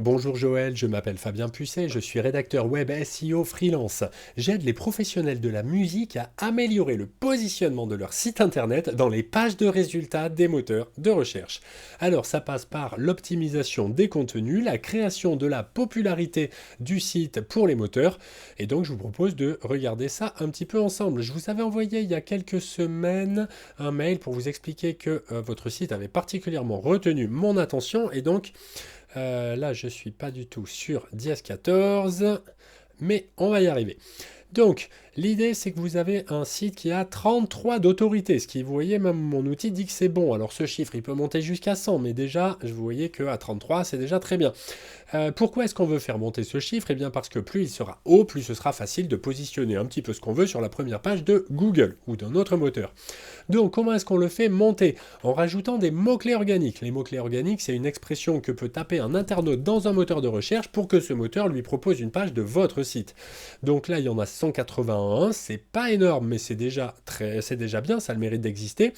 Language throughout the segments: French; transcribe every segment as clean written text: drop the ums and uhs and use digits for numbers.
Bonjour Joël, je m'appelle Fabien Pucet, je suis rédacteur web SEO freelance. J'aide les professionnels de la musique à améliorer le positionnement de leur site internet dans les pages de résultats des moteurs de recherche. Alors ça passe par l'optimisation des contenus, la création de la popularité du site pour les moteurs, et donc je vous propose de regarder ça un petit peu ensemble. Je vous avais envoyé il y a quelques semaines un mail pour vous expliquer que votre site avait particulièrement retenu mon attention, et donc là, je suis pas du tout sur Diez 14, mais on va y arriver. Donc, l'idée, c'est que vous avez un site qui a 33 d'autorité, ce qui, vous voyez, même mon outil dit que c'est bon. Alors, ce chiffre, il peut monter jusqu'à 100, mais déjà, vous voyez qu'à 33, c'est déjà très bien. Pourquoi est-ce qu'on veut faire monter ce chiffre? Eh bien, parce que plus il sera haut, plus ce sera facile de positionner un petit peu ce qu'on veut sur la première page de Google ou d'un autre moteur. Donc, comment est-ce qu'on le fait monter? En rajoutant des mots-clés organiques. Les mots-clés organiques, c'est une expression que peut taper un internaute dans un moteur de recherche pour que ce moteur lui propose une page de votre site. Donc là, il y en a 181, c'est pas énorme, mais c'est déjà bien, ça a le mérite d'exister.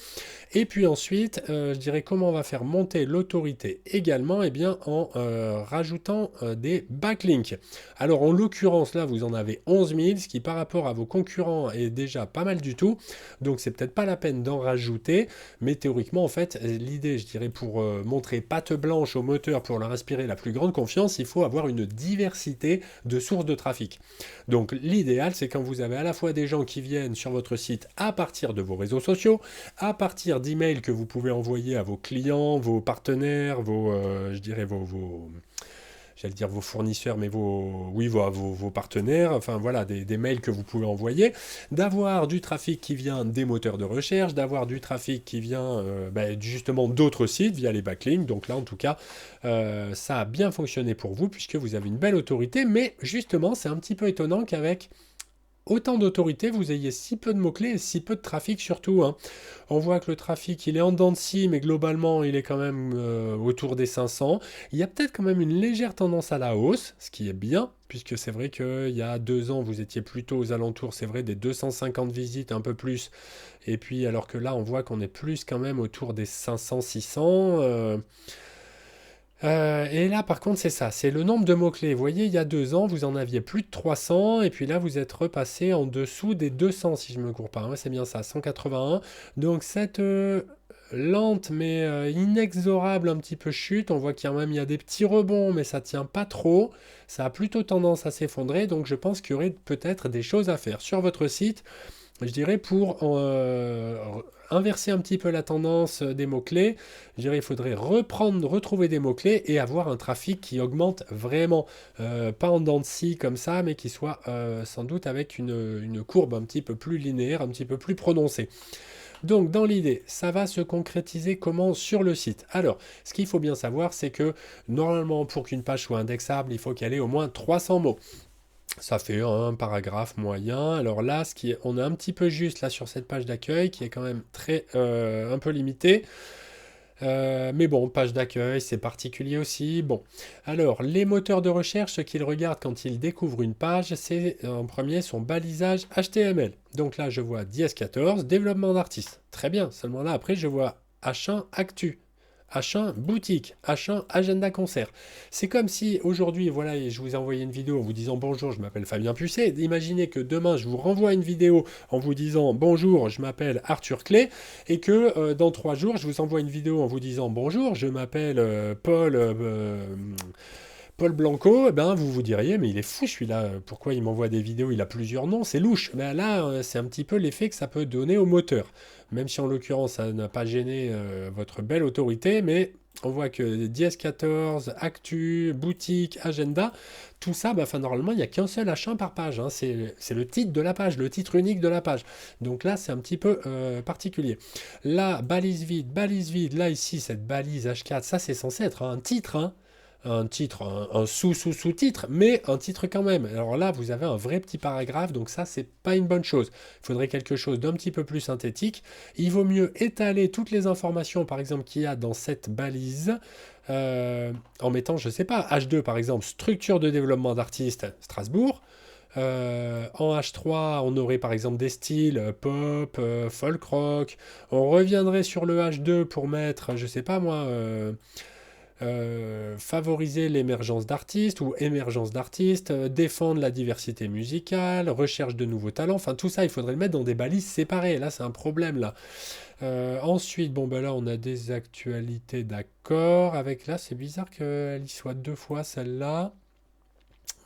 Et puis ensuite, je dirais comment on va faire monter l'autorité également, eh bien en rajoutant des backlinks. Alors en l'occurrence, là, vous en avez 11 000, ce qui par rapport à vos concurrents est déjà pas mal du tout. Donc c'est peut-être pas la peine d'en rajouter, mais théoriquement, en fait, l'idée, je dirais, pour montrer patte blanche au moteur, pour leur inspirer la plus grande confiance, il faut avoir une diversité de sources de trafic. Donc l'idéal, c'est quand vous avez à la fois des gens qui viennent sur votre site à partir de vos réseaux sociaux, à partir d'emails que vous pouvez envoyer à vos clients, vos partenaires, je dirais j'allais dire vos fournisseurs, mais vos partenaires, enfin voilà, des mails que vous pouvez envoyer, d'avoir du trafic qui vient des moteurs de recherche, d'avoir du trafic qui vient justement d'autres sites via les backlinks. Donc là, en tout cas, ça a bien fonctionné pour vous puisque vous avez une belle autorité, mais justement, c'est un petit peu étonnant qu'avec autant d'autorité, vous ayez si peu de mots-clés et si peu de trafic surtout, hein. On voit que le trafic, il est en dents de scie, mais globalement, il est quand même autour des 500. Il y a peut-être quand même une légère tendance à la hausse, ce qui est bien, puisque c'est vrai qu'il y a 2 ans, vous étiez plutôt aux alentours, c'est vrai, des 250 visites, un peu plus. Et puis, alors que là, on voit qu'on est plus quand même autour des 500-600. Et là, par contre, c'est ça, c'est le nombre de mots-clés. Vous voyez, il y a 2 ans, vous en aviez plus de 300, et puis là, vous êtes repassé en dessous des 200, si je ne me cours pas. Ouais, c'est bien ça, 181. Donc, cette lente mais inexorable un petit peu chute, on voit qu'il y a même il y a des petits rebonds, mais ça tient pas trop. Ça a plutôt tendance à s'effondrer, donc je pense qu'il y aurait peut-être des choses à faire sur votre site, je dirais, pour inverser un petit peu la tendance des mots-clés. Je dirais il faudrait retrouver des mots-clés et avoir un trafic qui augmente vraiment. Pas en dents de scie comme ça, mais qui soit sans doute avec une courbe un petit peu plus linéaire, un petit peu plus prononcée. Donc dans l'idée, ça va se concrétiser comment sur le site? Alors, ce qu'il faut bien savoir, c'est que normalement, pour qu'une page soit indexable, il faut qu'elle ait au moins 300 mots. Ça fait un paragraphe moyen. Alors là, on est un petit peu juste là sur cette page d'accueil qui est quand même un peu limitée. Mais bon, page d'accueil, c'est particulier aussi. Bon, alors les moteurs de recherche, ce qu'ils regardent quand ils découvrent une page, c'est en premier son balisage HTML. Donc là, je vois Diez 14, développement d'artiste. Très bien, seulement là, après, je vois H1 Actu. H1 boutique, H1 agenda concert. C'est comme si aujourd'hui, voilà, je vous ai envoyé une vidéo en vous disant bonjour, je m'appelle Fabien Pucet. Imaginez que demain, je vous renvoie une vidéo en vous disant bonjour, je m'appelle Arthur Clé, et que dans 3 jours, je vous envoie une vidéo en vous disant bonjour, je m'appelle Paul Blanco. Eh ben, vous vous diriez, mais il est fou celui-là, pourquoi il m'envoie des vidéos, il a plusieurs noms, c'est louche. Mais là, c'est un petit peu l'effet que ça peut donner au moteur. Même si en l'occurrence, ça n'a pas gêné votre belle autorité, mais on voit que Diez 14, Actu, Boutique, Agenda, tout ça, normalement, il n'y a qu'un seul H1 par page, hein. C'est le titre de la page, le titre unique de la page. Donc là, c'est un petit peu particulier. Là, balise vide, là, ici, cette balise H4, ça, c'est censé être un titre, hein. Un titre, un sous-sous-sous-titre, mais un titre quand même. Alors là, vous avez un vrai petit paragraphe, donc ça, c'est pas une bonne chose. Il faudrait quelque chose d'un petit peu plus synthétique. Il vaut mieux étaler toutes les informations, par exemple, qu'il y a dans cette balise, en mettant, je sais pas, H2 par exemple, structure de développement d'artistes, Strasbourg. En H3, on aurait par exemple des styles pop, folk rock. On reviendrait sur le H2 pour mettre, je sais pas moi, favoriser l'émergence d'artistes ou émergence d'artistes, défendre la diversité musicale, recherche de nouveaux talents, enfin tout ça, il faudrait le mettre dans des balises séparées. Là, c'est un problème là. Ensuite, bon, ben là, on a des actualités, d'accord. Avec là, c'est bizarre qu'elle y soit deux fois celle-là.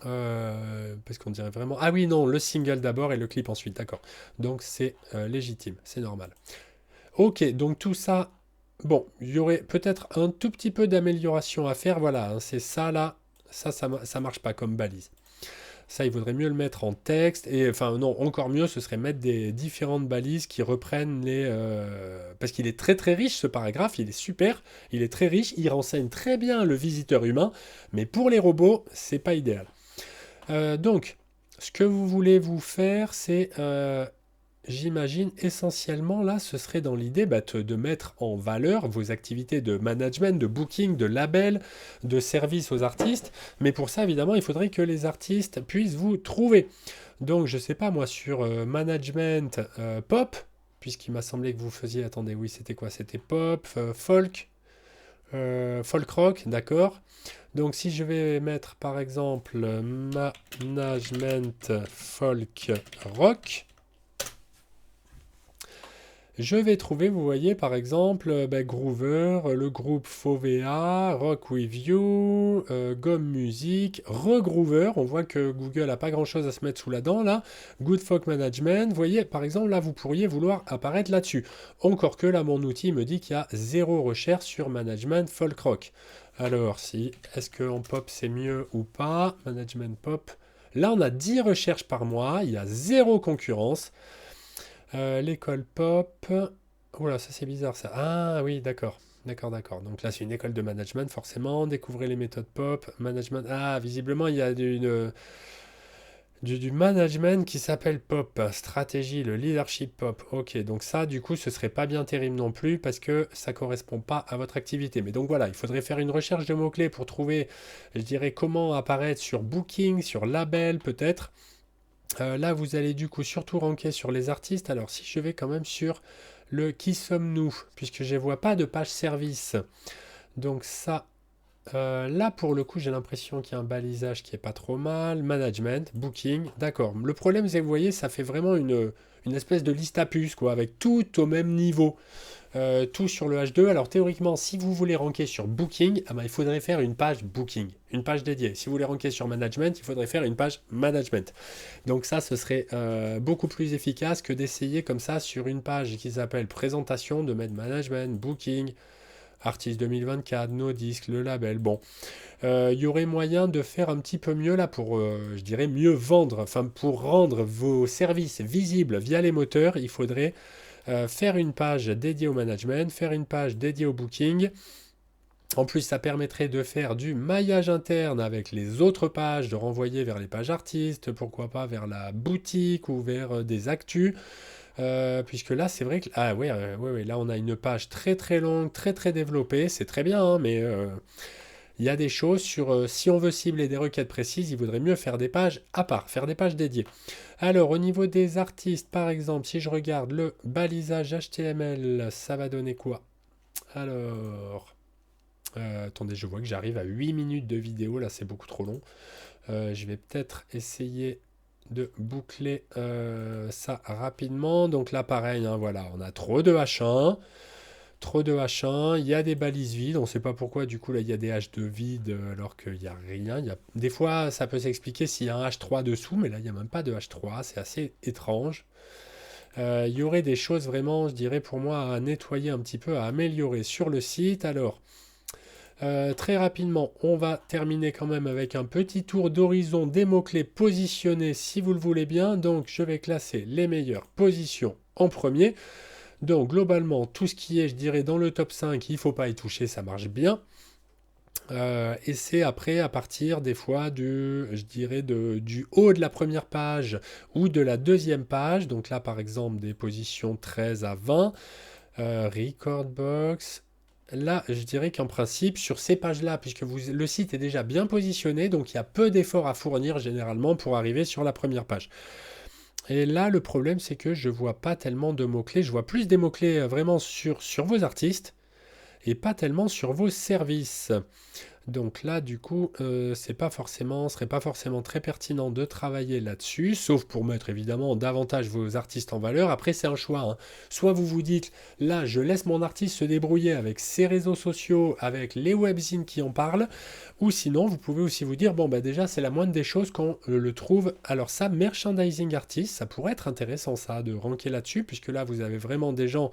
Parce qu'on dirait vraiment. Ah oui, non, le single d'abord et le clip ensuite, d'accord. Donc c'est légitime, c'est normal. Ok, donc tout ça. Bon, il y aurait peut-être un tout petit peu d'amélioration à faire. Voilà, hein, c'est ça là. Ça marche pas comme balise. Ça, il vaudrait mieux le mettre en texte. Et enfin, non, encore mieux, ce serait mettre des différentes balises qui reprennent les. Parce qu'il est très très riche ce paragraphe, il est super, il est très riche, il renseigne très bien le visiteur humain, mais pour les robots, c'est pas idéal. Donc, ce que vous voulez vous faire, c'est, j'imagine, essentiellement, là, ce serait dans l'idée de mettre en valeur vos activités de management, de booking, de label, de service aux artistes. Mais pour ça, évidemment, il faudrait que les artistes puissent vous trouver. Donc, je sais pas, moi, sur management pop, puisqu'il m'a semblé que vous faisiez, attendez, oui, c'était quoi? C'était pop, folk, folk rock, d'accord. Donc si je vais mettre par exemple management folk rock, je vais trouver, vous voyez par exemple, Groover, le groupe Fovea, Rock With You, Gomme Music, Regroover, on voit que Google n'a pas grand chose à se mettre sous la dent là, Good Folk Management, vous voyez par exemple là vous pourriez vouloir apparaître là-dessus. Encore que là mon outil me dit qu'il y a zéro recherche sur management folk rock. Alors si, est-ce qu'en pop c'est mieux ou pas? Management pop. Là on a 10 recherches par mois, il y a zéro concurrence. L'école pop. Oula, ça c'est bizarre ça. Ah oui, d'accord. D'accord, d'accord. Donc là, c'est une école de management, forcément. Découvrez les méthodes pop. Management. Ah, visiblement, il y a du management qui s'appelle pop. Stratégie, le leadership pop. Ok, donc ça, du coup, ce serait pas bien terrible non plus parce que ça correspond pas à votre activité. Mais donc voilà, il faudrait faire une recherche de mots-clés pour trouver, je dirais, comment apparaître sur Booking, sur Label peut-être. Là, vous allez du coup surtout ranker sur les artistes. Alors, si je vais quand même sur le qui sommes-nous, puisque je ne vois pas de page service. Donc ça, là pour le coup, j'ai l'impression qu'il y a un balisage qui est pas trop mal. Management, booking, d'accord. Le problème, c'est que vous voyez, ça fait vraiment une espèce de liste à puces, quoi, avec tout au même niveau. Tout sur le H2. Alors théoriquement, si vous voulez ranker sur Booking, il faudrait faire une page Booking, une page dédiée. Si vous voulez ranker sur Management, il faudrait faire une page Management. Donc ça, ce serait beaucoup plus efficace que d'essayer comme ça sur une page qui s'appelle Présentation, de mettre Management, Booking, Artiste 2024, nos disques, le label. Bon, il y aurait moyen de faire un petit peu mieux là pour, je dirais, mieux vendre. Enfin, pour rendre vos services visibles via les moteurs, il faudrait faire une page dédiée au management, faire une page dédiée au booking. En plus, ça permettrait de faire du maillage interne avec les autres pages, de renvoyer vers les pages artistes, pourquoi pas vers la boutique ou vers des actus. Puisque là, c'est vrai que... Ah oui, ouais, là, on a une page très très longue, très très développée. C'est très bien, hein, mais il y a des choses sur... si on veut cibler des requêtes précises, il vaudrait mieux faire des pages à part, faire des pages dédiées. Alors, au niveau des artistes, par exemple, si je regarde le balisage HTML, ça va donner quoi? Alors... attendez, je vois que j'arrive à 8 minutes de vidéo, là c'est beaucoup trop long. Je vais peut-être essayer de boucler ça rapidement. Donc là pareil, hein, voilà, on a trop de H1. Trop de H1, il y a des balises vides, on ne sait pas pourquoi du coup là il y a des H2 vides alors qu'il n'y a rien. Des fois ça peut s'expliquer s'il y a un H3 dessous, mais là il n'y a même pas de H3, c'est assez étrange. Il y aurait des choses vraiment, je dirais pour moi, à nettoyer un petit peu, à améliorer sur le site. Alors, très rapidement, on va terminer quand même avec un petit tour d'horizon des mots-clés positionnés si vous le voulez bien. Donc je vais classer les meilleures positions en premier. Donc globalement, tout ce qui est, je dirais, dans le top 5, il ne faut pas y toucher, ça marche bien. Et c'est après à partir des fois je dirais du haut de la première page ou de la deuxième page. Donc là par exemple des positions 13 à 20. Record box. Là, je dirais qu'en principe, sur ces pages-là, puisque le site est déjà bien positionné, donc il y a peu d'efforts à fournir généralement pour arriver sur la première page. Et là, le problème, c'est que je ne vois pas tellement de mots-clés. Je vois plus des mots-clés vraiment sur vos artistes. et pas tellement sur vos services. Donc là, du coup, ce serait pas forcément très pertinent de travailler là-dessus, sauf pour mettre évidemment davantage vos artistes en valeur. Après, c'est un choix, hein. Soit vous vous dites, là, je laisse mon artiste se débrouiller avec ses réseaux sociaux, avec les webzines qui en parlent, ou sinon, vous pouvez aussi vous dire, bon, bah déjà, c'est la moindre des choses qu'on le trouve. Alors ça, merchandising artist, ça pourrait être intéressant, ça, de ranker là-dessus, puisque là, vous avez vraiment des gens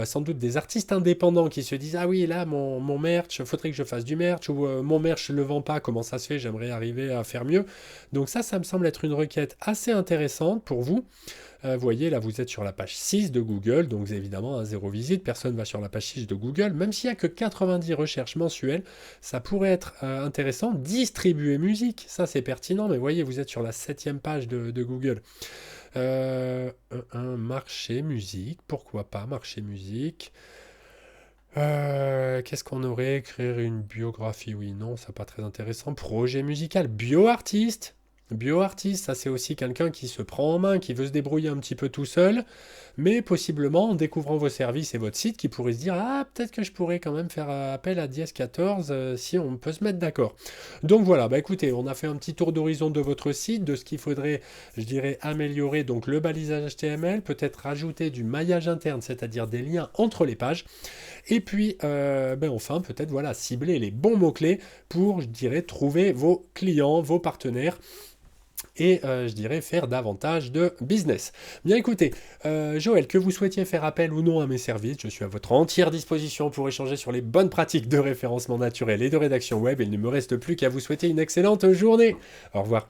sans doute des artistes indépendants qui se disent ah oui là mon merch, faudrait que je fasse du merch ou mon merch je le vends pas, comment ça se fait, j'aimerais arriver à faire mieux. Donc ça me semble être une requête assez intéressante pour vous. Vous voyez là vous êtes sur la page 6 de Google, donc évidemment un zéro visite, personne va sur la page 6 de Google, même s'il n'y a que 90 recherches mensuelles, ça pourrait être intéressant. Distribuer musique, ça c'est pertinent, mais vous voyez vous êtes sur la 7e page de Google. Un marché musique, pourquoi pas marché musique. Qu'est-ce qu'on aurait? Écrire une biographie, oui, non, ça pas très intéressant. Projet musical, bioartiste. Bioartiste, ça c'est aussi quelqu'un qui se prend en main, qui veut se débrouiller un petit peu tout seul, mais possiblement en découvrant vos services et votre site, qui pourrait se dire ah peut-être que je pourrais quand même faire appel à Dièse 14 si on peut se mettre d'accord. Donc voilà, bah écoutez, on a fait un petit tour d'horizon de votre site, de ce qu'il faudrait, je dirais, améliorer. Donc le balisage HTML, peut-être rajouter du maillage interne, c'est-à-dire des liens entre les pages. Et puis, enfin, peut-être voilà, cibler les bons mots-clés pour, je dirais, trouver vos clients, vos partenaires et je dirais faire davantage de business. Bien écoutez, Joël, que vous souhaitiez faire appel ou non à mes services, je suis à votre entière disposition pour échanger sur les bonnes pratiques de référencement naturel et de rédaction web. Il ne me reste plus qu'à vous souhaiter une excellente journée. Au revoir.